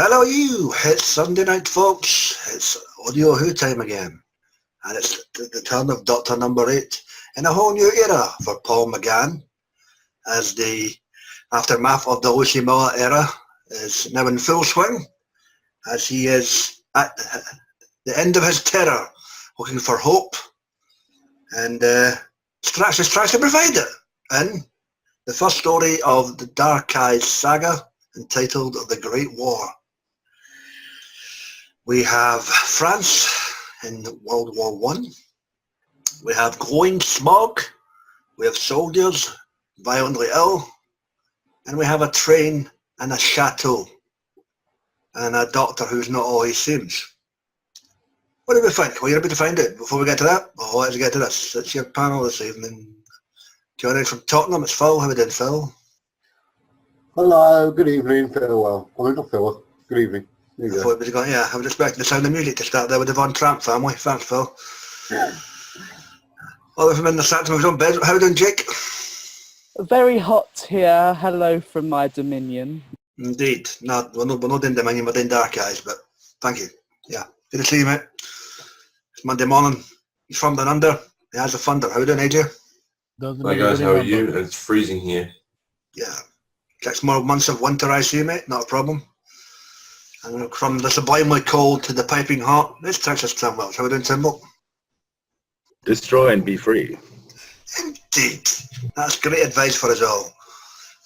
Hello you, it's Sunday night folks, it's Audio Who time again, and it's the turn of Doctor number 8 in a whole new era for Paul McGann, as the aftermath of the Lucy Miller era is now in full swing, as he is at the end of his terror, looking for hope, and Strax tries to provide it in the first story of the Dark Eyes saga, entitled The Great War. We have France in World War One. We have glowing smog. We have soldiers violently ill. And we have a train and a chateau. And a doctor who's not all he seems. What do we think? Well, you're able to find out before we get to that? Well, let's get to this. It's your panel this evening. Joining from Tottenham, it's Phil. How are we doing, Phil? Hello, good evening, farewell. I mean, not farewell. Good evening. There you I go. thought it was going, yeah, I was expecting the sound of music to start there with the Von Tramp family. Thanks, Phil. All from in the Saxon's own bed. How are we doing, Jake? Very hot here. Hello from my dominion. Indeed. No, we're not in Dominion, we're in Dark Eyes, but thank you. Yeah. Good to see you, mate. It's Monday morning. He's from down under. He has a thunder. How are we doing, AJ? Hi guys, how are you? It's freezing here. Yeah. 6 more months of winter, I see, mate. Not a problem. And from the sublimely cold to the piping hot, it's Texas Tim Welch. How are we doing, Tim Welch? Destroy and be free. Indeed. That's great advice for us all.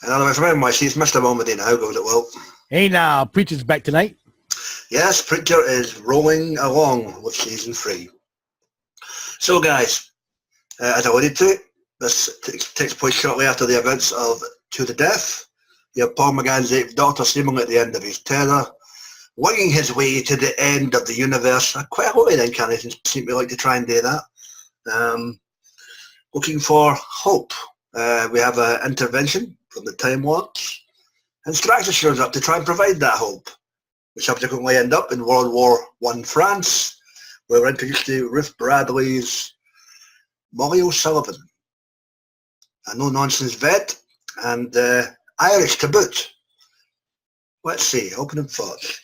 And otherwise, from NYC, it's Mr. Momadine. How goes it, Will? Hey now, Preacher's back tonight. Yes, Preacher is rolling along with season 3. So, guys, as I alluded to, this takes place shortly after the events of To the Death. You have Paul McGann's 8th Doctor seemingly at the end of his tether, winging his way to the end of the universe. Quite a lot of the incarnations seem to like to try and do that. Looking for hope. We have an intervention from the Time Lords, and Strax shows up to try and provide that hope. We subsequently end up in World War I France, where we're introduced to Ruth Bradley's Molly O'Sullivan, a no-nonsense vet, and Irish to boot. Let's see, opening thoughts.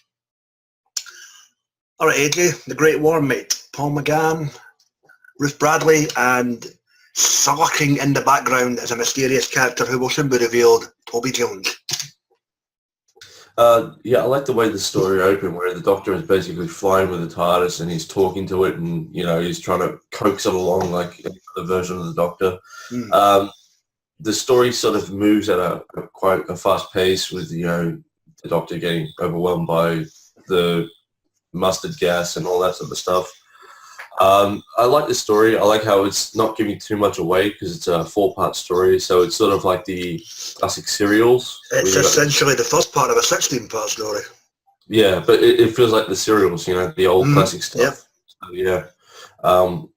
All right, AJ, the Great War, mate. Paul McGann, Ruth Bradley, and sulking in the background as a mysterious character who will soon be revealed, Toby Jones. Yeah, I like the way the story opened, where the Doctor is basically flying with the TARDIS and he's talking to it, and he's trying to coax it along like the version of the Doctor. The story sort of moves at quite a fast pace, with the Doctor getting overwhelmed by the mustard gas and all that sort of stuff. I like the story. I like how it's not giving too much away, because it's a 4-part story, so it's sort of like the classic serials. It's essentially the first part of a 16-part story. Yeah, but it feels like the serials, the old classic stuff. Yep. So, yeah.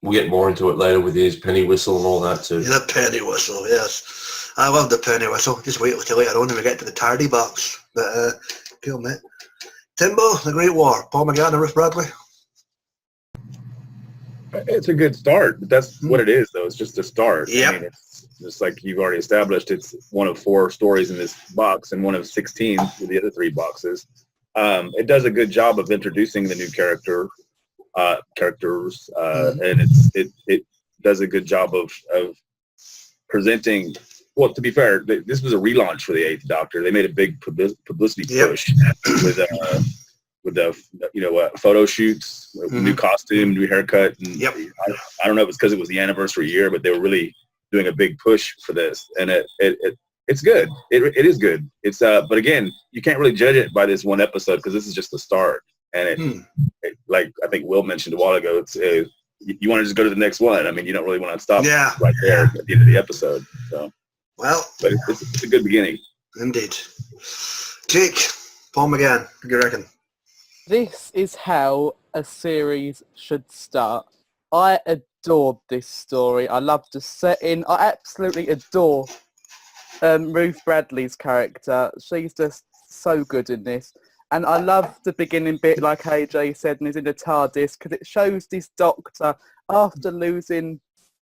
We'll get more into it later with his penny whistle and all that too. Yeah, the penny whistle, yes. I love the penny whistle. Just wait till later on when we get to the tardy box. But, cool, mate. Timbo, The Great War, Paul McGann and Ruth Bradley. It's a good start, but that's what it is, though. It's just a start. Yep. I mean, it's just like you've already established. It's one of 4 stories in this box and one of 16 with the other 3 boxes. It does a good job of introducing the new characters, and it does a good job of presenting. Well, to be fair, this was a relaunch for the 8th Doctor. They made a big publicity push with the photo shoots, new costume, new haircut. And I don't know if it's because it was the anniversary year, but they were really doing a big push for this, and it's good. It is good. It's but again, you can't really judge it by this one episode, because this is just the start. And it like I think Will mentioned a while ago, it's you want to just go to the next one. I mean, you don't really want to stop right there at the end of the episode. So, well, but it's a good beginning. Indeed. Jake, Paul McGann, what do you reckon? This is how a series should start. I adored this story. I love the setting. I absolutely adore Ruth Bradley's character. She's just so good in this. And I love the beginning bit, like AJ said, and is in the TARDIS, because it shows this Doctor, after losing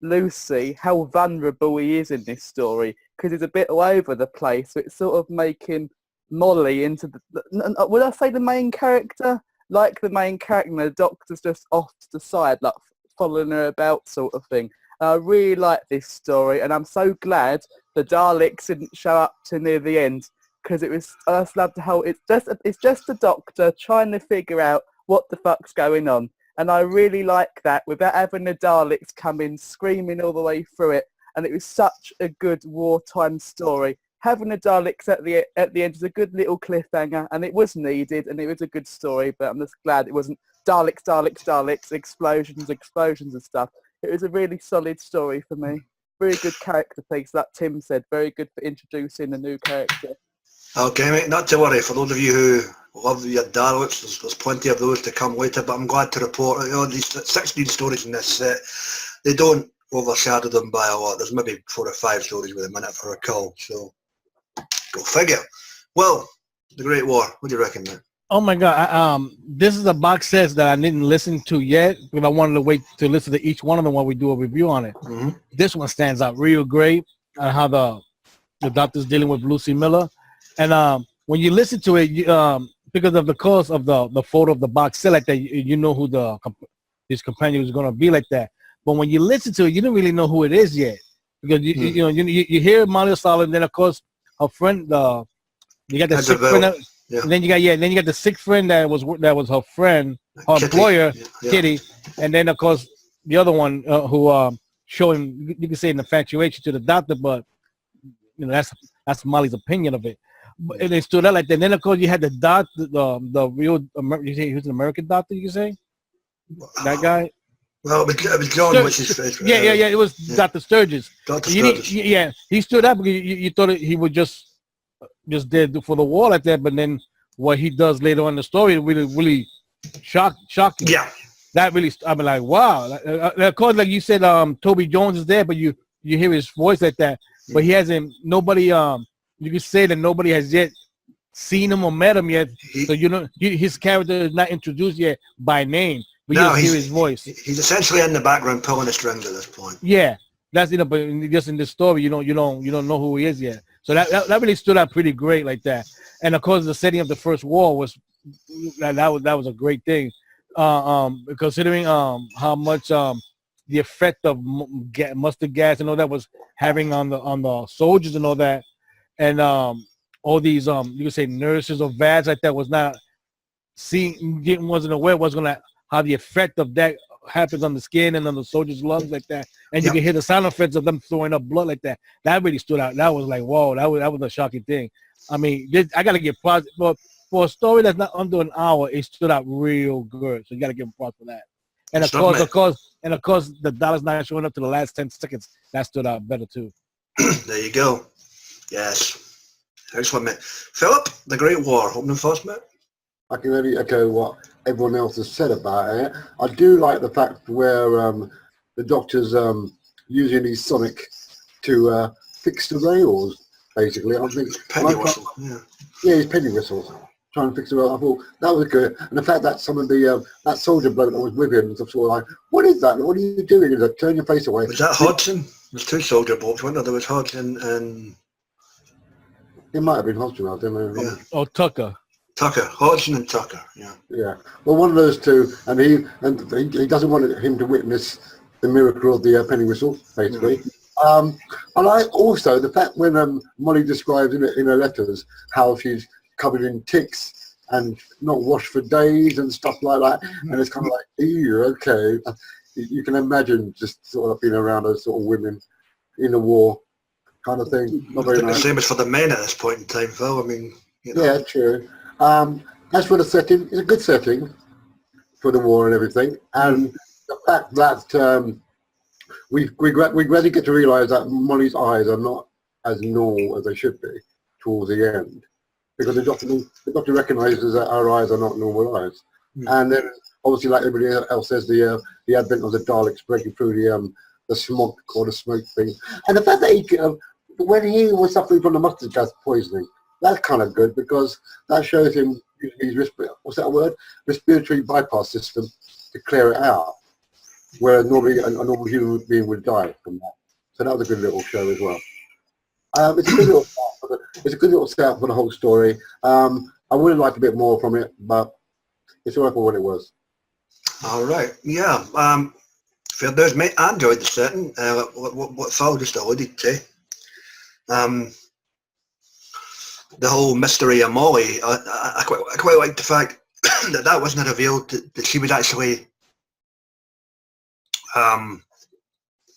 Lucy, how vulnerable he is in this story, because he's a bit all over the place. So it's sort of making Molly into would I say the main character? Like the main character, the Doctor's just off to the side, like following her about sort of thing. I really like this story, and I'm so glad the Daleks didn't show up to near the end, because I just loved the whole, it's just the Doctor trying to figure out what the fuck's going on. And I really like that, without having the Daleks come in screaming all the way through it. And it was such a good wartime story. Having the Daleks at the end is a good little cliffhanger, and it was needed, and it was a good story, but I'm just glad it wasn't Daleks, explosions and stuff. It was a really solid story for me. Very good character piece, like Tim said. Very good for introducing a new character. Okay, mate, not to worry. For those of you who love your Daleks, there's plenty of those to come later, but I'm glad to report, these 16 stories in this set, they don't overshadow them by a lot. There's maybe 4 or 5 stories with a minute for a call, so go figure. Well, The Great War, what do you reckon, mate? Oh my God! This is a box set that I didn't listen to yet because I wanted to wait to listen to each one of them while we do a review on it. Mm-hmm. This one stands out real great on how the Doctor's dealing with Lucy Miller, and when you listen to it, because of the cost of the photo of the box set like that, you know who his companion was going to be like that. But when you listen to it, you don't really know who it is yet, because you hear Molly O'Sullivan, and then of course her friend, you got the sick friend, and then you got the sick friend that was her friend, her Kitty. employer, Yeah. Kitty, and then of course the other one who showing, you can say, an infatuation to the Doctor, but that's Molly's opinion of it. And they stood out like that. And then of course you had the Doctor, the real you say he was an American Doctor, you can say, that guy. Well, it was John, which is... It was Dr. Sturgis. Dr. Sturgis. He stood up because you thought he would just did for the war like that, but then what he does later on in the story really shocking. Yeah. That really, I mean, like, wow. Of course, like you said, Toby Jones is there, but you hear his voice like that, but he hasn't, nobody, you can say that nobody has yet seen him or met him yet, so his character is not introduced yet by name, but you hear his voice. He's essentially in the background pulling the strings at this point. Yeah, that's but just in this story, you don't know who he is yet. So that really stood out pretty great like that. And of course, the setting of the first war was that was a great thing. Considering how much the effect of mustard gas and all that was having on the soldiers and all that, and all these you could say nurses or VADs like that was not wasn't aware was gonna how the effect of that happens on the skin and on the soldiers' lungs like that, and you can hear the sound effects of them throwing up blood like that. That really stood out. That was like, whoa, that was a shocking thing. I mean, I gotta give props for a story that's not under an hour. It stood out real good. So you gotta give them props for that. And of course, the Daleks not showing up to the last 10 seconds. That stood out better too. There you go. Yes. Excellent, mate. Philip, The Great War. Opening thoughts, mate? I can only echo what everyone else has said about it. I do like the fact where the Doctor's using his sonic to fix the rails, basically. I think Penny whistle. Yeah, his penny whistles. Trying to fix the rails. I thought that was good. And the fact that some of the that soldier bloke that was with him was sort of like, what is that? What are you doing? He's like, turn your face away. Was that Hodgson? There's 2 soldier blokes, weren't there? There was Hodgson and... It might have been Hodgson, I don't know. Yeah. Oh, Tucker. Hodgson and Tucker, yeah. Yeah. Well, one of those two, and he doesn't want him to witness the miracle of the penny whistle, basically. And I also, the fact when Molly describes in her letters how she's covered in ticks and not washed for days and stuff like that, and it's kind of like, ew, okay. You can imagine just sort of being around those sort of women in the war kind of thing. Not very nice. The same as for the men at this point in time, Phil. I mean, Yeah, true. As for the setting, it's a good setting for the war and everything, and the fact that we gradually get to realise that Molly's eyes are not as normal as they should be towards the end, because the doctor recognises that our eyes are not normal eyes, and then obviously, like everybody else says, the advent of the Daleks breaking through the smog or the smoke thing, and the fact that when he was suffering from the mustard gas poisoning. That's kind of good because that shows him his respiratory bypass system to clear it out, whereas normally a normal human being would die from that. So that was a good little show as well. It's a good little start for it's a good little start for the whole story. I would have liked a bit more from it, but it's all right for what it was. All right, yeah. Fair dues, mate. I enjoyed the setting. What Phil just alluded to. The whole mystery of Molly. I quite like the fact that wasn't revealed, that she was actually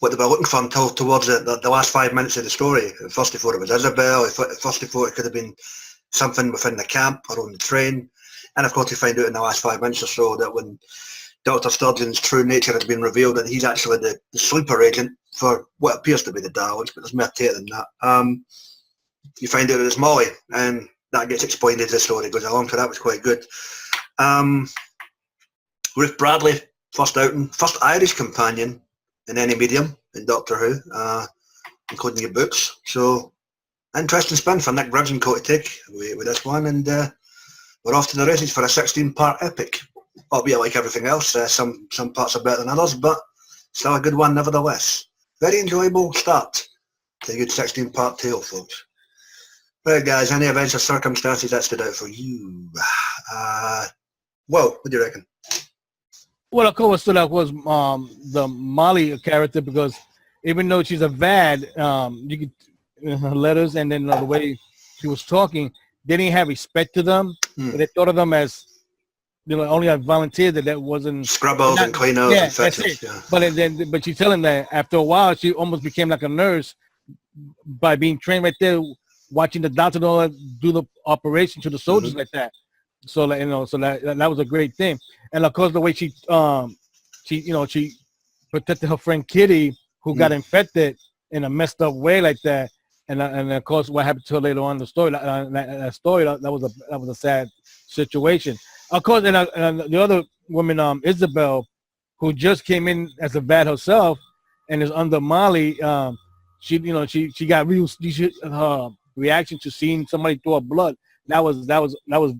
what they were looking for until towards the last 5 minutes of the story. First they thought it was Isabel, first they thought it could have been something within the camp or on the train, and of course you find out in the last 5 minutes or so that when Dr. Sturgeon's true nature has been revealed, that he's actually the sleeper agent for what appears to be the Daleks, but there's more to it than that. You find out that it's Molly, and that gets explained as the story goes along, so that was quite good. Ruth Bradley, first outing, first Irish companion in any medium in Doctor Who, including your books. So, interesting spin for Nick Briggs and Co to take with this one, and we're off to the races for a 16-part epic. Albeit like everything else, some parts are better than others, but still a good one nevertheless. Very enjoyable start to a good 16-part tale, folks. Right, guys, any events or circumstances that stood out for you? Well, what do you reckon? Well, of course, what stood out was the Molly character, because even though she's a VAD, you could in her letters and then the way she was talking, they didn't have respect to them. But they thought of them as, you know, only a volunteer that wasn't Scrubbers and cleaners and fixers. Yeah. But she's telling that after a while she almost became like a nurse by being trained right there, watching the doctor do the operation to the soldiers like that. So like, you know, so that was a great thing. And of course the way she protected her friend Kitty, who got infected in a messed up way like that. And of course what happened to her later on in the story, that was a sad situation. Of course, and the other woman, Isabel, who just came in as a VAD herself and is under Molly, she got her reaction to seeing somebody throw up blood. That was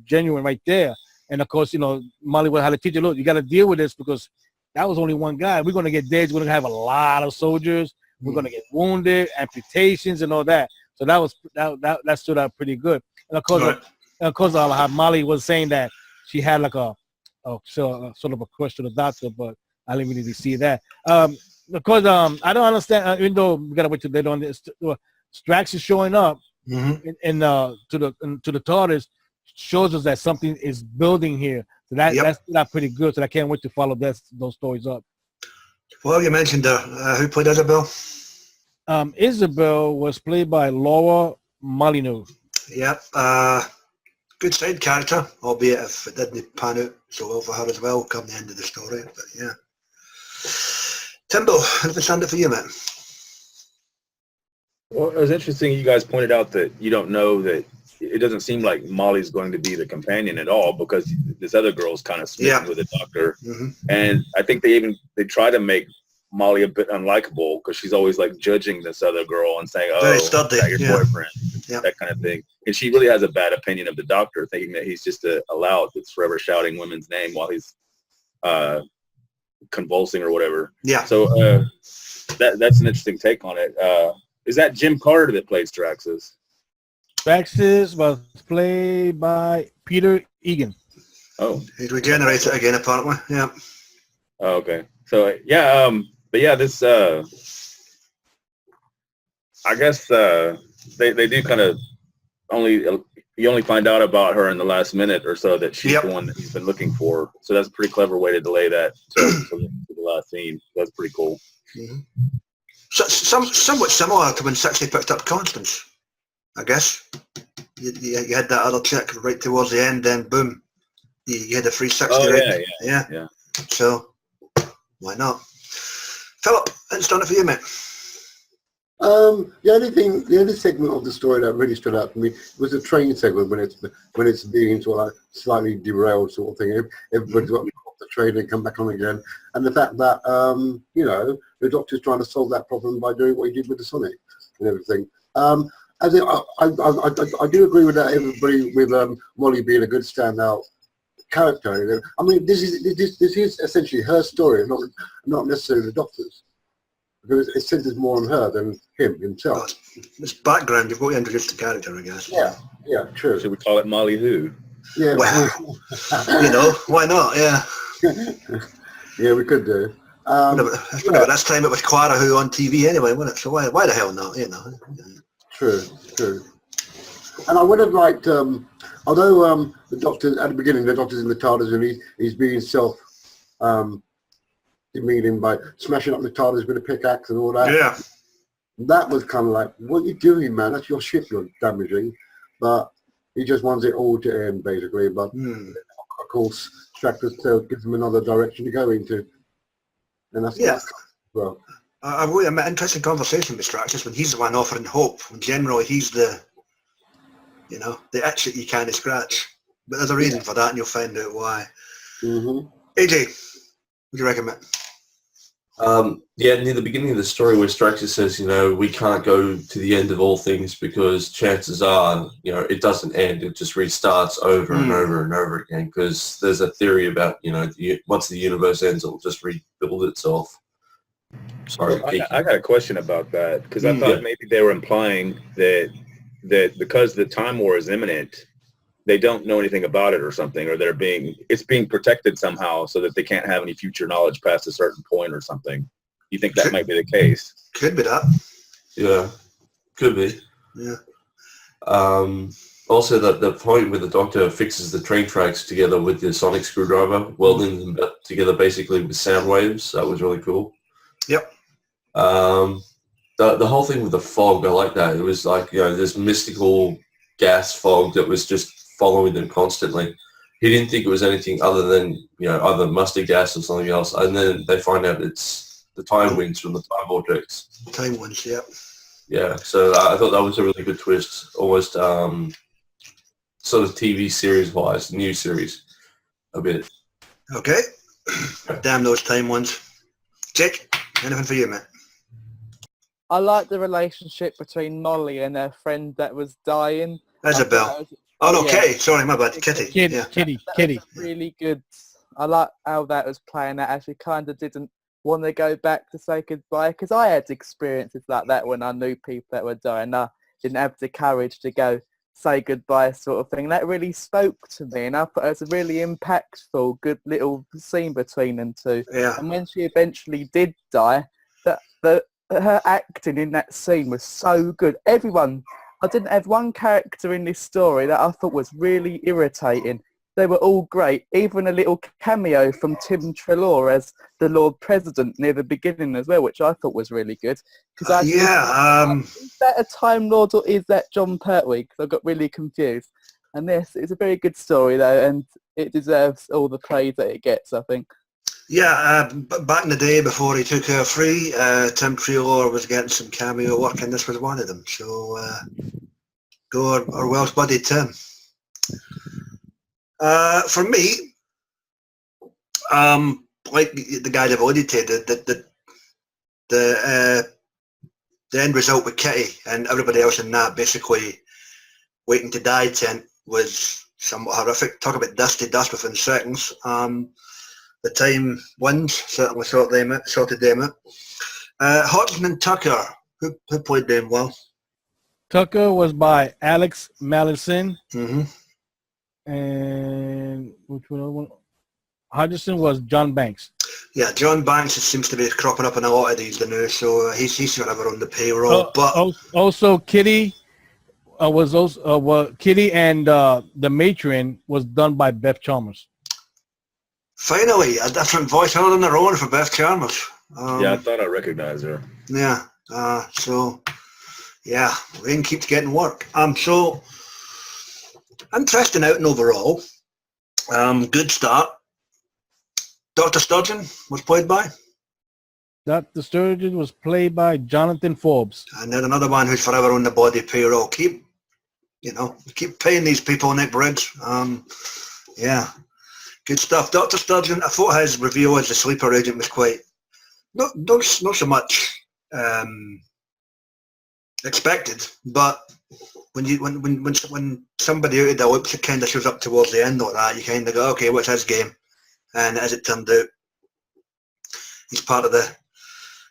genuine right there. And of course, you know, Molly would have to teach her, look, you got to deal with this because that was only one guy. We're going to get dead. We're going to have a lot of soldiers. We're going to get wounded, amputations, and all that. So that stood out pretty good. And of course, how Molly was saying that she had like a sort of a crush to the doctor, but I didn't really see that. Of course, I don't understand. Even though we gotta wait till later on, Strax is showing up to the TARDIS, shows us that something is building here. So that's not pretty good. So I can't wait to follow those stories up. Well, you mentioned who played Isabel? Isabel was played by Laura Molyneux. Yep. Good side character, albeit if it didn't pan out so well for her as well come the end of the story. But yeah. Timbo, anything stand up for you, mate? Well, it was interesting you guys pointed out that you don't know that it doesn't seem like Molly's going to be the companion at all because this other girl's kind of smitten with the doctor. And I think they try to make Molly a bit unlikable because she's always like judging this other girl and saying, "Oh, is that your boyfriend?" That kind of thing. And she really has a bad opinion of the doctor, thinking that he's just a lout that's forever shouting women's name while he's convulsing or whatever. Yeah. So that's an interesting take on it. Is that Jim Carter that plays Straxus? Straxus was played by Peter Egan. Oh, he's regenerated again, apparently. Yeah. Oh, okay. So yeah, but yeah, this I guess they do kind of you only find out about her in the last minute or so that she's the one that he's been looking for. So that's a pretty clever way to delay that to the last scene. That's pretty cool. So, somewhat similar to when 60 picked up Constance, I guess. You had that other chick right towards the end, then boom, you had a 360. Yeah. So why not? Philip, it's done it for you, mate. The only segment of the story that really stood out for me was the train segment when it's being sort of like slightly derailed sort of thing. Everybody's got to come off the train and come back on again, and the fact that the Doctor's trying to solve that problem by doing what he did with the Sonic and everything. I do agree with that. Everybody with Molly being a good standout character. I mean, this is essentially her story, not necessarily the Doctor's. because it centers more on her than himself. It's background. You've got to introduce the character, I guess. Yeah, true. Should we call it Molly Who? Yeah, Well, you know, why not? Yeah. yeah, we could do. This time it was Clara Who on TV anyway, wasn't it? So why the hell not? You know. True. And I would have liked, although the doctor at the beginning, the doctor's in the TARDIS and he's being demeaning by smashing up the TARDIS with a pickaxe and all that. Yeah. That was kind of like, what are you doing, man? That's your ship you're damaging. But he just wants it all to end, basically. But of course, Stratus gives him another direction to go into. And that's well. I've really had an interesting conversation with Stratus when he's the one offering hope. When generally he's the itch that you can't scratch. But there's a reason for that, and you'll find out why. Mm-hmm. AJ, what do you recommend? Near the beginning of the story where Stratus says, we can't go to the end of all things because chances are, it doesn't end. It just restarts over and over and over again because there's a theory about, once the universe ends, it'll just rebuild itself. Sorry. I got a question about that because I thought maybe they were implying that because the Time War is imminent, they don't know anything about it or something, or it's being protected somehow so that they can't have any future knowledge past a certain point or something. You think that might be the case? Could be that. Yeah, could be. Yeah. Also, the point where the Doctor fixes the train tracks together with the sonic screwdriver, welding them together basically with sound waves, that was really cool. Yep. The whole thing with the fog, I like that. It was like, this mystical gas fog that was just following them constantly. He didn't think it was anything other than, either mustard gas or something else. And then they find out it's the time winds from the time vortex. Time winds, yeah. Yeah, so I thought that was a really good twist. Almost sort of TV series-wise, new series, a bit. Okay. Damn those time winds. Jake, anything for you, mate? I like the relationship between Molly and her friend that was dying. Isabel. Oh no, Kitty. Sorry, my bad. Kitty. Kitty. Really good. I like how that was playing out. She kind of didn't want to go back to say goodbye because I had experiences like that when I knew people that were dying. I didn't have the courage to go say goodbye sort of thing. That really spoke to me and I thought it was a really impactful, good little scene between them two. Yeah. And when she eventually did die, her acting in that scene was so good. I didn't have one character in this story that I thought was really irritating. They were all great. Even a little cameo from Tim Treloar as the Lord President near the beginning as well, which I thought was really good. Is that a Time Lord or is that John Pertwee? Because I got really confused. And this is a very good story though, and it deserves all the praise that it gets, I think. Yeah, back in the day before he took her free, Tim Treloar was getting some cameo work and this was one of them. So go our Welsh buddy Tim. For me, like the guy that alluded to, the end result with Kitty and everybody else in that basically waiting to die tent was somewhat horrific. Talk about dusty dust within seconds. The time winds certainly sorted them out. Hodgson and Tucker, who played them well? Tucker was by Alex Mallison. Mm-hmm. And which one? Hodgson was John Banks. Yeah, John Banks seems to be cropping up in a lot of these now, so he's forever on the payroll. But also Kitty was also Kitty and the matron was done by Beth Chalmers. Finally, a different voice other than their own for Beth Chalmers. I thought I recognized her. Yeah, so yeah, Rain keeps getting work. So interesting outing overall. Good start. Dr. Sturgeon was played by? Dr. Sturgeon was played by Jonathan Forbes. And then another one who's forever on the body payroll. Keep paying these people, Nick Briggs. Yeah, good stuff. Dr. Sturgeon, I thought his reveal as the sleeper agent was quite, not so much expected, but when somebody out of the loops kind of shows up towards the end like that, you kind of go, okay, what's his game? And as it turned out, he's part of the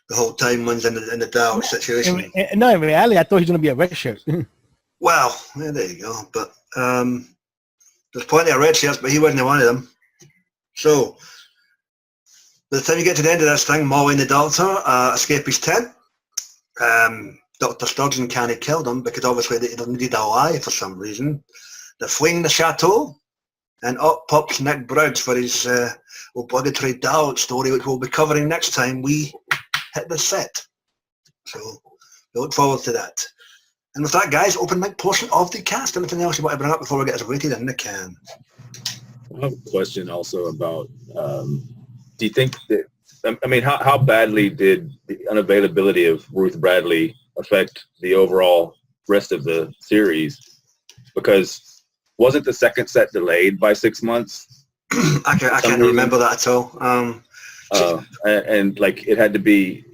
the whole time one's in the dark situation. No, in reality, I thought he was going to be a red shirt. Well, yeah, there you go. But there's plenty of red shirts, but he wasn't one of them. So, by the time you get to the end of this thing, Molly and the Doctor escape his tent. Dr. Sturgeon can't kill them because obviously they needed a lie for some reason. They're fleeing the chateau, and up pops Nick Briggs for his obligatory Dalek story, which we'll be covering next time we hit the set. So, we look forward to that. And with that, guys, open mic portion of the cast. Anything else you want to bring up before we get us rated in the can? I have a question also about, do you think that, I mean, how badly did the unavailability of Ruth Bradley affect the overall rest of the series? Because wasn't the second set delayed by 6 months? I can't remember that at all. And like it had to be,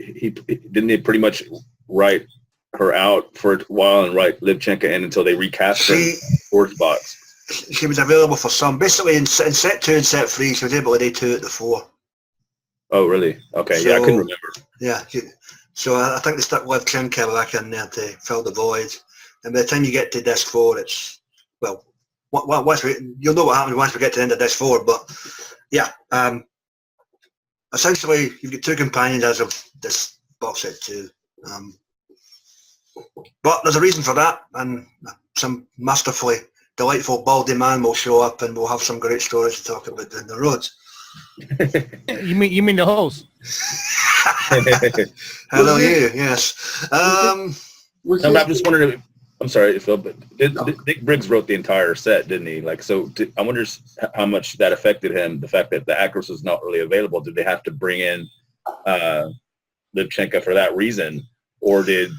didn't he pretty much write her out for a while and write Livchenko in until they recast her in fourth box? She was available for some. Basically, in set 2 and set 3, she was able to do 2 at the 4. Oh, really? Okay, so, yeah, I couldn't remember. Yeah, so I think they stuck Livchenko back in there to fill the void. And by the time you get to disc 4, it's, well, you'll know what happens once we get to the end of disc 4, but yeah, essentially you've got 2 companions as of this box set 2. But there's a reason for that, and some masterfully delightful baldy man will show up and we'll have some great stories to talk about down the road. You mean the host? Hello, you. Yes. I'm just wondering. I'm sorry, Phil, but Dick Briggs wrote the entire set, didn't he? Like, so I wonder how much that affected him. The fact that the actress was not really available. Did they have to bring in Livchenko for that reason, or did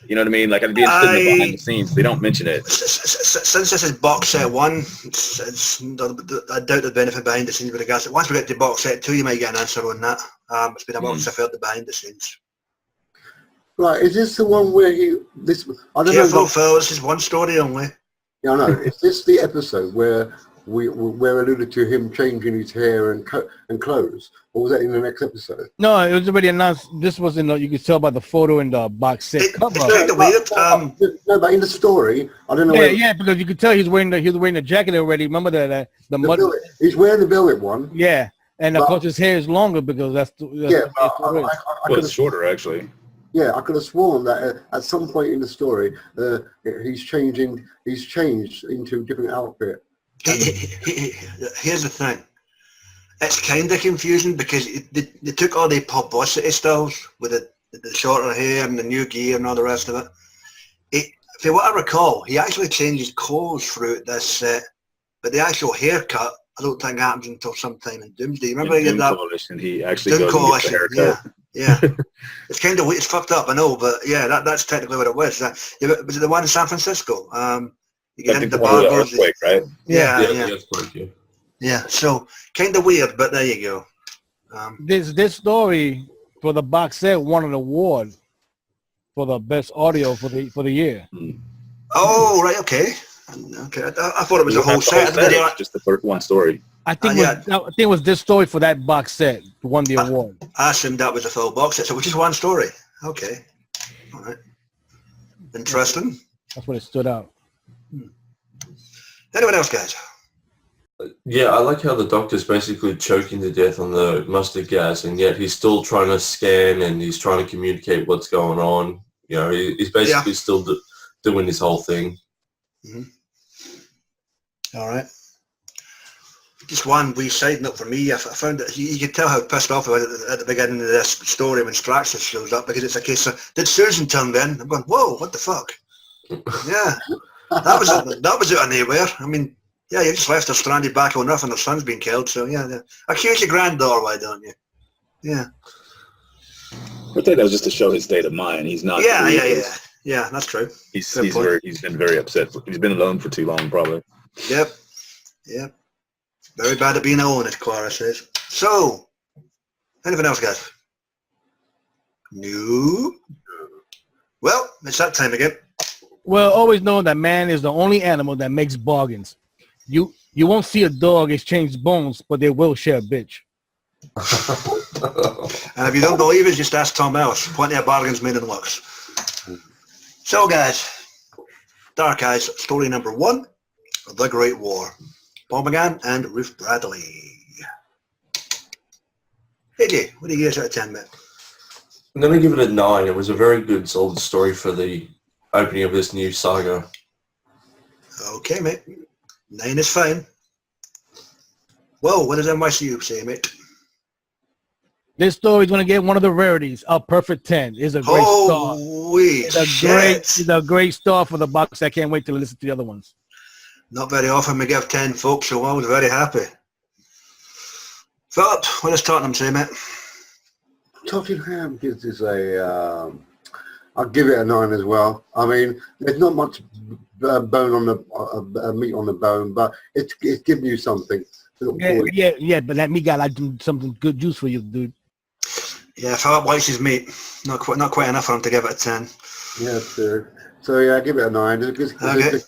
you know what I mean? Like, I'd be interested in the behind the scenes. They don't mention it. Since this is box set 1, I doubt the benefit behind the scenes with regards to once we get to box set 2, you might get an answer on that. It's been a while since I felt the behind the scenes. Right, is this the one where I don't Careful, know. Phil, this is one story only. Yeah, I know. Is this the episode where we're alluded to him changing his hair and clothes, or was that in the next episode? No, it was already announced. This was in the, you could tell by the photo in the box set cover. It's kind of weird. No, but in the story, I don't know. Yeah, because you could tell he's wearing the jacket already. Remember the mud? He's wearing the velvet one. Yeah, and of course his hair is longer because that's yeah. I It's shorter actually. Yeah, I could have sworn that at some point in the story, he's changed into a different outfit. Here's the thing. It's kind of confusing because they took all the publicity stills with the shorter hair and the new gear and all the rest of it. For what I recall, he actually changes clothes throughout this set, but the actual haircut, I don't think happens until sometime in Doomsday. Remember he did that? And he actually Doom goes and gets Coalition, the haircut. yeah. It's kind of weird. It's fucked up, I know, but yeah, that's technically what it was. Was it the one in San Francisco? You get into the bar, earthquake, right? Yeah. So kind of weird, but there you go. This story for the box set won an award for the best audio for the year. Oh, right, okay. I thought it was a whole set. Just the first one story. I think it was this story for that box set won the award. I assumed that was a full box set, so it was just one story. Okay. All right. Interesting. That's what it stood out. Anyone else, guys? Yeah, I like how the Doctor's basically choking to death on the mustard gas, and yet he's still trying to scan and he's trying to communicate what's going on. You know, he's basically still doing this whole thing. Mm-hmm. All right. Just one wee side note for me. I found that you could tell how pissed off I was at the beginning of this story when Straxus shows up, because it's a case of, did Susan turn in? I'm going, whoa, what the fuck? Yeah, that was out of nowhere. I mean, yeah, you just left her stranded back on Earth and her son's been killed, so yeah. Accuse your granddaughter, why don't you? Yeah. I think that was just to show his state of mind. He's not. Yeah, that's true. He's been very upset. He's been alone for too long, probably. Yep. Very bad at being alone, as Clara says. So, anything else, guys? No. Well, it's that time again. Well, always know that man is the only animal that makes bargains. You won't see a dog exchange bones, but they will share a bitch. And if If you don't believe us, just ask Tom Ellis. Plenty of bargains made in Lux. So guys, Dark Eyes, story number 1, The Great War. Paul McGann and Ruth Bradley. Hey Jay, what do you guys out of 10, mate? I'm going to give it a 9. It was a very good, solid story for the opening of this new saga. Okay, mate. 9 is fine. Well, what does NYCU say, mate? This story's going to get one of the rarities. A perfect 10. It's a great start. Holy shit. It's a great start for the Bucks. I can't wait to listen to the other ones. Not very often we give 10 folks, so I was very happy. Philip, what does Tottenham say, mate? Tottenham gives this a, I'll give it a 9 as well. I mean, there's not much bone on the meat on the bone, but it's giving you something. Yeah, but that meat guy like something good juice for you, dude. Yeah, Philip likes his meat. Not quite enough for him to give it a 10. Yeah, sure. So yeah, give it a 9. Okay.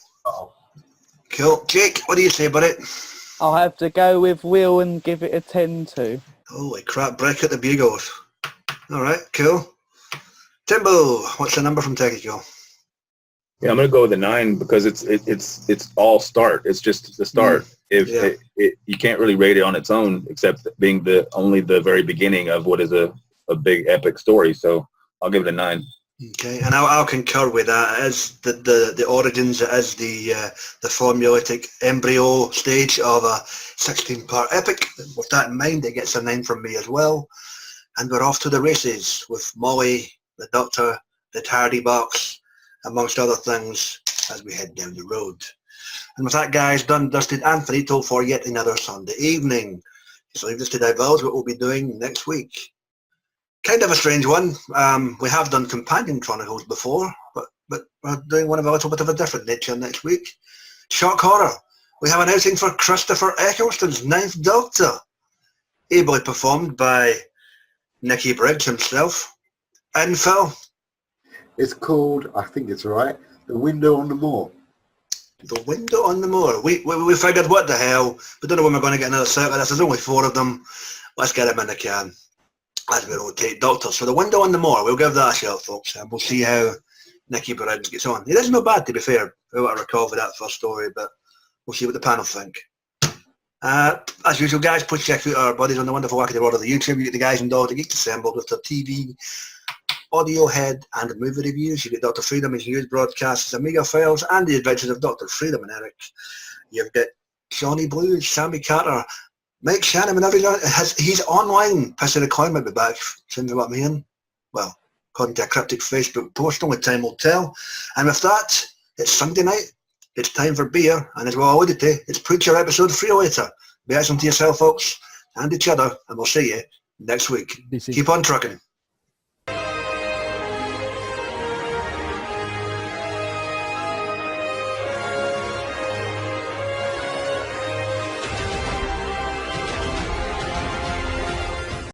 Cool. Jake, what do you say about it? I'll have to go with Will and give it a 10 too. Holy crap, break at the Bugles. Alright, cool. Timbo, what's the number from Techico? Yeah, I'm gonna go with a 9 because it's all start. It's just the start. You can't really rate it on its own, except being only the very beginning of what is a big epic story. So I'll give it a 9. Okay, and I'll concur with that. As the origins, as the formulaic embryo stage of a 16-part epic. With that in mind, it gets a 9 from me as well. And we're off to the races with Molly, the Doctor, the Tardy Box, amongst other things, as we head down the road. And with that, guys, done, dusted, and finito for yet another Sunday evening. So leave us to divulge what we'll be doing next week. Kind of a strange one. We have done Companion Chronicles before, but we're doing one of a little bit of a different nature next week. Shock horror. We have an outing for Christopher Eccleston's Ninth Doctor, ably performed by Nicky Briggs himself. And Phil? It's called, I think it's right, The Window on the Moor. The Window on the Moor. We figured, what the hell? We don't know when we're going to get another set of this. There's only 4 of them. Let's get them in the can as we rotate Doctors. So The Window on the Moor, we'll give that a shot, folks, and we'll see how Nicky Briggs gets on. He doesn't know bad, to be fair, for what I recall for that first story, but we'll see what the panel think. As usual, guys, please check out our buddies on the wonderful wacky world of the YouTube. You get the guys and dolls that Geeks assembled with their TV, audio head and movie reviews. You get Dr. Freedom, his news broadcasts, Amiga Files, and the adventures of Dr. Freedom and Eric. You've got Johnny Blue, Sammy Carter, Mike Shannon, whenever he's online. Pissing the Coin might be back, seems what I mean. Well, according to a cryptic Facebook post, only time will tell. And with that, it's Sunday night. It's time for beer, and as well alluded to, it's Preacher episode 3 later. Be excellent to yourself, folks, and each other, and we'll see you next week. Keep on trucking.